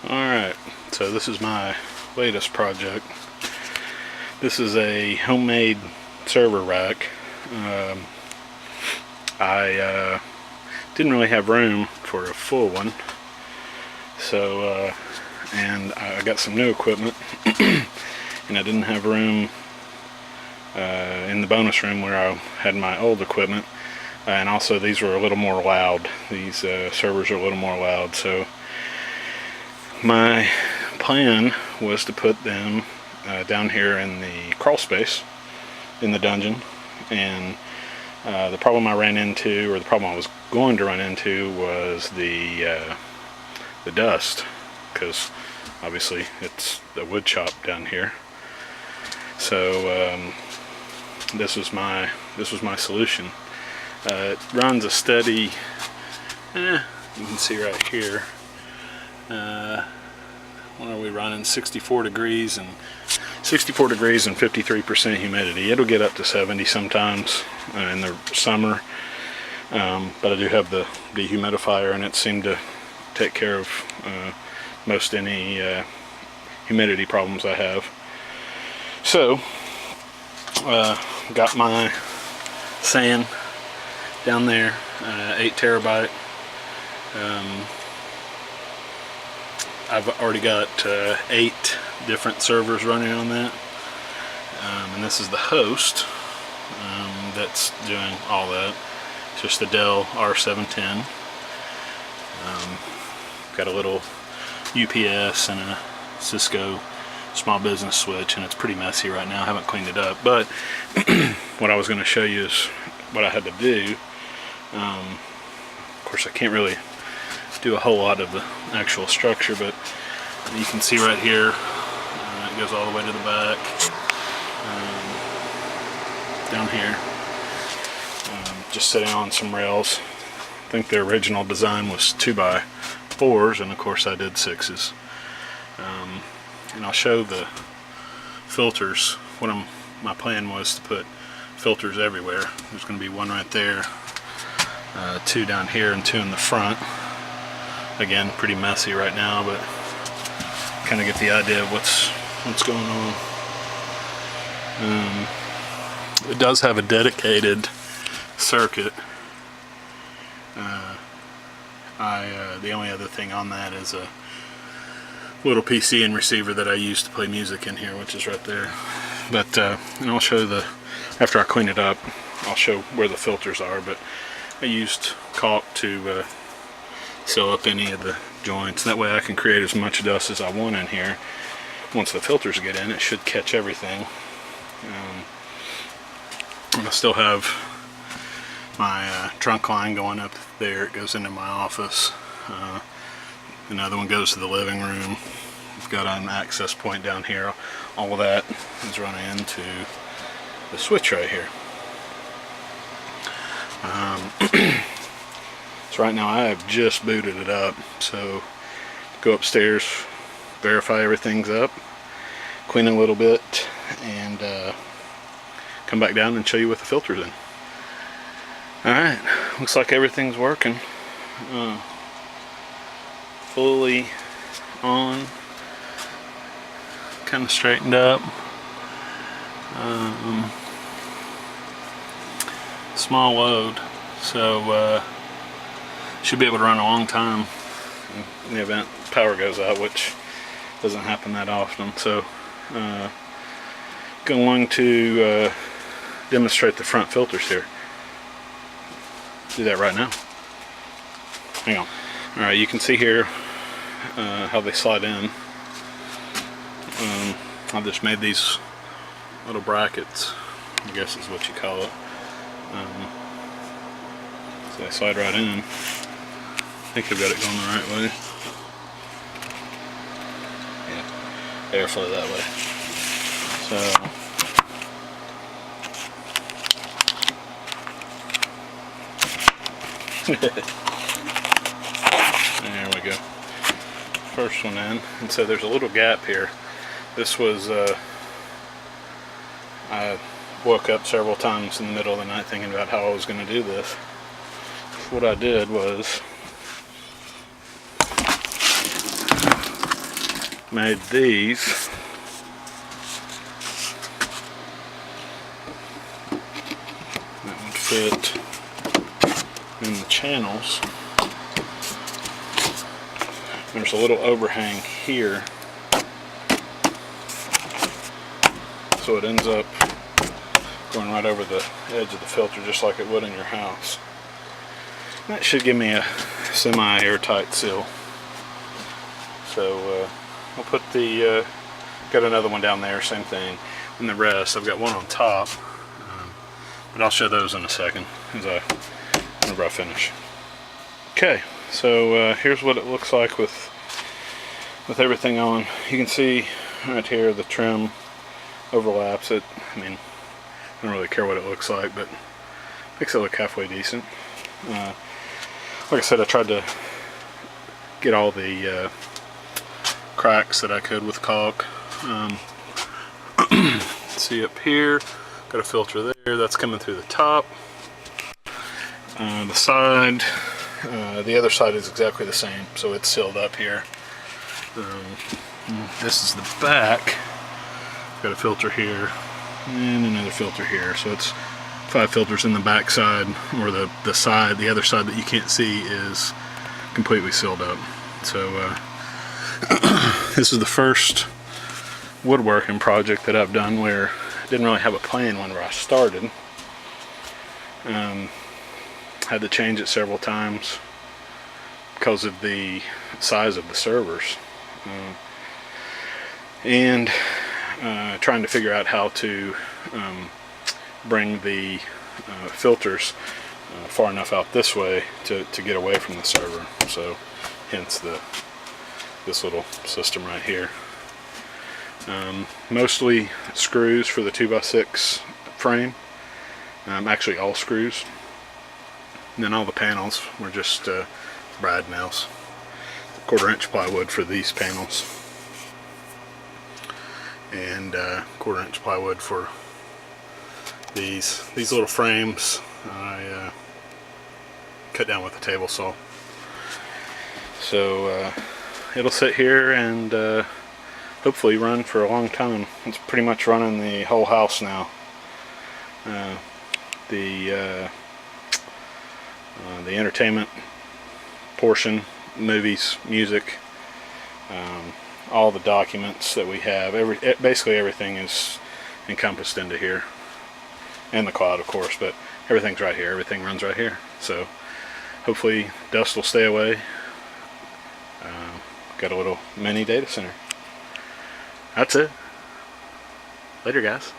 Alright, so this is my latest project. This is a homemade server rack. I didn't really have room for a full one, so and I got some new equipment and I didn't have room in the bonus room where I had my old equipment, and also these were a little more loud. These servers are a little more loud, so my plan was to put them down here in the crawl space in the dungeon. And the problem I ran into, or the problem I was going to run into, was the dust, because obviously it's a wood shop down here. So this was my solution. It runs a steady, you can see right here, what are we running, 64 degrees and 53% humidity. It'll get up to 70 sometimes in the summer, but I do have the dehumidifier, and it seemed to take care of most any humidity problems I have. So got my sand down there, 8 terabyte. I've already got 8 different servers running on that, and this is the host that's doing all that. It's just the Dell R710. Got a little UPS and a Cisco small business switch, and it's pretty messy right now. I haven't cleaned it up, but what I was going to show you is what I had to do. Of course, I can't really do a whole lot of the actual structure, but you can see right here, it goes all the way to the back, down here, just sitting on some rails. I think the original design was 2x4s, and of course I did 6s. And I'll show the filters. My plan was to put filters everywhere. There's going to be one right there, 2 down here, and 2 in the front. Again, pretty messy right now, but kind of get the idea of what's going on. It does have a dedicated circuit. The only other thing on that is a little PC and receiver that I use to play music in here, which is right there. But and I'll show after I clean it up, I'll show where the filters are. But I used caulk to seal up any of the joints. That way I can create as much dust as I want in here. Once the filters get in, it should catch everything. I still have my trunk line going up there. It goes into my office. Another one goes to the living room. I've got an access point down here. All of that is running into the switch right here. So right now I have just booted it up, so go upstairs, verify everything's up, clean it a little bit, and come back down and show you what the filter's in. Alright, looks like everything's working. Fully on, kind of straightened up. Small load, so should be able to run a long time in the event power goes out, which doesn't happen that often. So going to demonstrate the front filters here. Do that right now. Hang on. Alright, you can see here how they slide in. I've just made these little brackets, I guess is what you call it. So they slide right in. I think I've got it going the right way. Yeah, airflow that way. So there we go. First one in, and so there's a little gap here. This was I woke up several times in the middle of the night thinking about how I was going to do this. What I did was made these. That would fit in the channels. There's a little overhang here, so it ends up going right over the edge of the filter just like it would in your house. That should give me a semi-airtight seal. So I'll put the, got another one down there, same thing, and the rest. I've got one on top, but I'll show those in a second whenever I finish. Okay, so here's what it looks like with everything on. You can see right here the trim overlaps it. I mean, I don't really care what it looks like, but it makes it look halfway decent. Like I said, I tried to get all the cracks that I could with caulk. See up here, got a filter there, that's coming through the top. The side, the other side is exactly the same, so it's sealed up here. This is the back, got a filter here and another filter here, so it's 5 filters in the back side, or the side, the other side that you can't see is completely sealed up. So this is the first woodworking project that I've done where I didn't really have a plan whenever I started. Had to change it several times because of the size of the servers, and trying to figure out how to bring the filters far enough out this way to get away from the server. So hence this little system right here. Mostly screws for the 2x6 frame, actually all screws, and then all the panels were just brad nails. 1/4 inch plywood for these panels, and 1/4 inch plywood for these little frames. I cut down with a table saw. So it'll sit here and hopefully run for a long time. It's pretty much running the whole house now. The entertainment portion, movies, music, all the documents that we have, basically everything is encompassed into here, and the cloud of course, but everything's right here, everything runs right here. So hopefully dust will stay away. Got a little mini data center. That's it. Later guys.